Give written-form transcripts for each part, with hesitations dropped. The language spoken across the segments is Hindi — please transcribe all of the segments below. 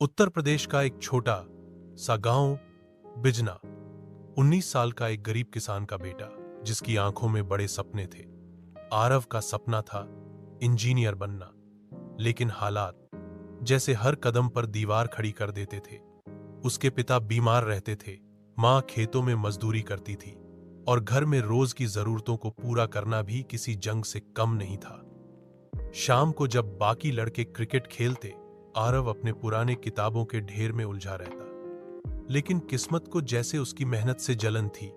उत्तर प्रदेश का एक छोटा सा गांव बिजना। 19 साल का एक गरीब किसान का बेटा, जिसकी आंखों में बड़े सपने थे। आरव का सपना था इंजीनियर बनना, लेकिन हालात जैसे हर कदम पर दीवार खड़ी कर देते थे। उसके पिता बीमार रहते थे, मां खेतों में मजदूरी करती थी और घर में रोज की जरूरतों को पूरा करना भी किसी जंग से कम नहीं था। शाम को जब बाकी लड़के क्रिकेट खेलते, आरव अपने पुराने किताबों के ढेर में उलझा रहता। लेकिन किस्मत को जैसे उसकी मेहनत से जलन थी।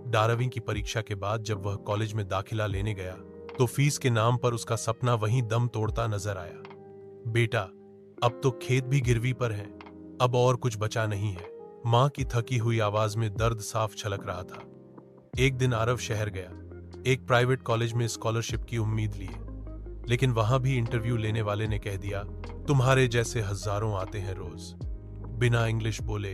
12वीं की परीक्षा के बाद जब वह कॉलेज में दाखिला लेने गया, तो फीस के नाम पर उसका सपना वहीं दम तोड़ता नजर आया। बेटा, अब तो खेत भी गिरवी पर हैं, अब और कुछ बचा नहीं है। मां की थकी हुई आवाज में दर्द साफ छलक रहा था। एक दिन आरव शहर गया, एक प्राइवेट कॉलेज में स्कॉलरशिप की उम्मीद लिए, लेकिन वहां भी इंटरव्यू लेने वाले ने कह दिया, तुम्हारे जैसे हजारों आते हैं रोज, बिना इंग्लिश बोले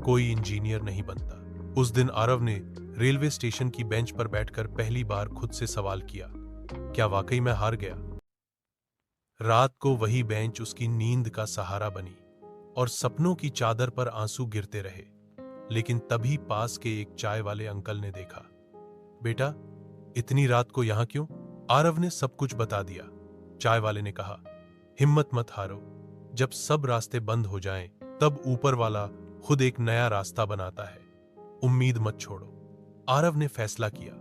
कोई इंजीनियर नहीं बनता। उस दिन आरव ने रेलवे स्टेशन की बेंच पर बैठकर पहली बार खुद से सवाल किया, क्या वाकई मैं हार गया? रात को वही बेंच उसकी नींद का सहारा बनी और सपनों की चादर पर आंसू गिरते रहे। लेकिन तभी पास के एक चाय वाले अंकल ने देखा। बेटा, इतनी रात को यहां क्यों? आरव ने सब कुछ बता दिया। चाय वाले ने कहा, हिम्मत मत हारो, जब सब रास्ते बंद हो जाएं, तब ऊपर वाला खुद एक नया रास्ता बनाता है। उम्मीद मत छोड़ो। आरव ने फैसला किया,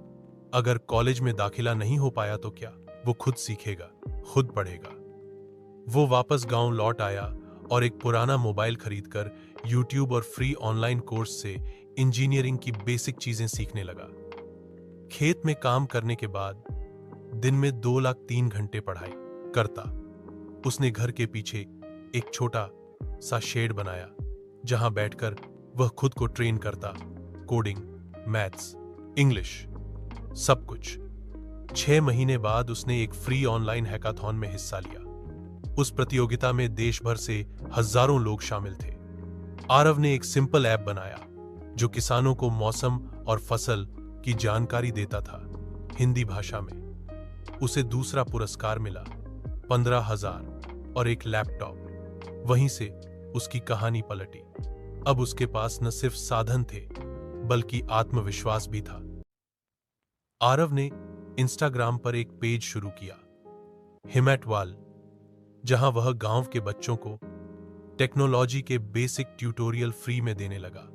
अगर कॉलेज में दाखिला नहीं हो पाया तो क्या, वो खुद सीखेगा, खुद पढ़ेगा। वो वापस गांव लौट आया और एक पुराना मोबाइल खरीदकर यूट्यूब और फ्री ऑनलाइन कोर्स से इंजीनियरिंग की बेसिक चीजें सीखने लगा। खेत में काम करने के बाद दिन में 2 लाख 3 घंटे पढ़ाई करता। उसने घर के पीछे एक छोटा सा शेड बनाया, जहां बैठकर वह खुद को ट्रेन करता, कोडिंग, मैथ्स, इंग्लिश, सब कुछ। 6 महीने बाद उसने एक फ्री ऑनलाइन हैकाथॉन में हिस्सा लिया। उस प्रतियोगिता में देश भर से हजारों लोग शामिल थे। आरव ने एक सिंपल ऐप बनाया जो किसानों को मौसम और फसल की जानकारी देता था, हिंदी भाषा में। उसे दूसरा पुरस्कार मिला, 15,000 और एक लैपटॉप। वहीं से उसकी कहानी पलटी। अब उसके पास न सिर्फ साधन थे, बल्कि आत्मविश्वास भी था। आरव ने इंस्टाग्राम पर एक पेज शुरू किया, हिमैटवाल, जहां वह गांव के बच्चों को टेक्नोलॉजी के बेसिक ट्यूटोरियल फ्री में देने लगा।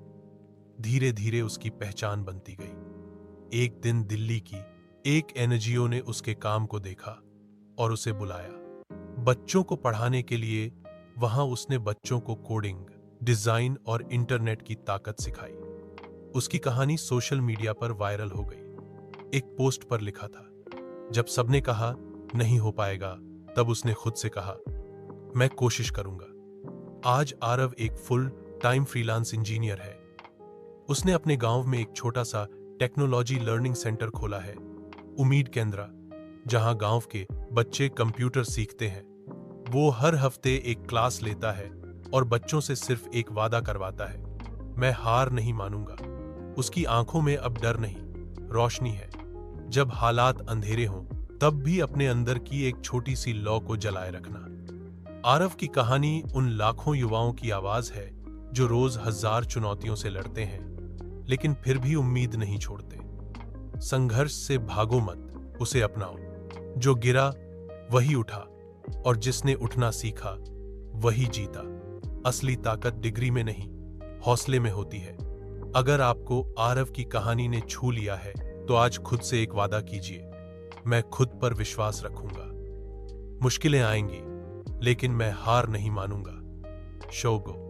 धीरे धीरे उसकी पहचान बनती गई। एक दिन दिल्ली की एक एनजीओ ने उसके काम को देखा और उसे बुलाया। बच्चों को पढ़ाने के लिए वहां उसने बच्चों को कोडिंग, डिजाइन और इंटरनेट की ताकत सिखाई। उसकी कहानी सोशल मीडिया पर वायरल हो गई। एक पोस्ट पर लिखा था, जब सबने कहा नहीं हो पाएगा, तब उसने खुद से कहा, मैं कोशिश करूंगा। आज आरव एक फुल टाइम फ्रीलांस इंजीनियर है। उसने अपने गांव में एक छोटा सा टेक्नोलॉजी लर्निंग सेंटर खोला है, उम्मीद केंद्र, जहां गांव के बच्चे कंप्यूटर सीखते हैं। वो हर हफ्ते एक क्लास लेता है और बच्चों से सिर्फ एक वादा करवाता है, मैं हार नहीं मानूंगा। उसकी आंखों में अब डर नहीं, रोशनी है। जब हालात अंधेरे हों, तब भी अपने अंदर की एक छोटी सी लौ को जलाए रखना। आरव की कहानी उन लाखों युवाओं की आवाज है जो रोज हजार चुनौतियों से लड़ते हैं, लेकिन फिर भी उम्मीद नहीं छोड़ते। संघर्ष से भागो मत, उसे अपनाओ। जो गिरा वही उठा, और जिसने उठना सीखा वही जीता। असली ताकत डिग्री में नहीं, हौसले में होती है। अगर आपको आरव की कहानी ने छू लिया है, तो आज खुद से एक वादा कीजिए, मैं खुद पर विश्वास रखूंगा। मुश्किलें आएंगी, लेकिन मैं हार नहीं मानूंगा। शोगो।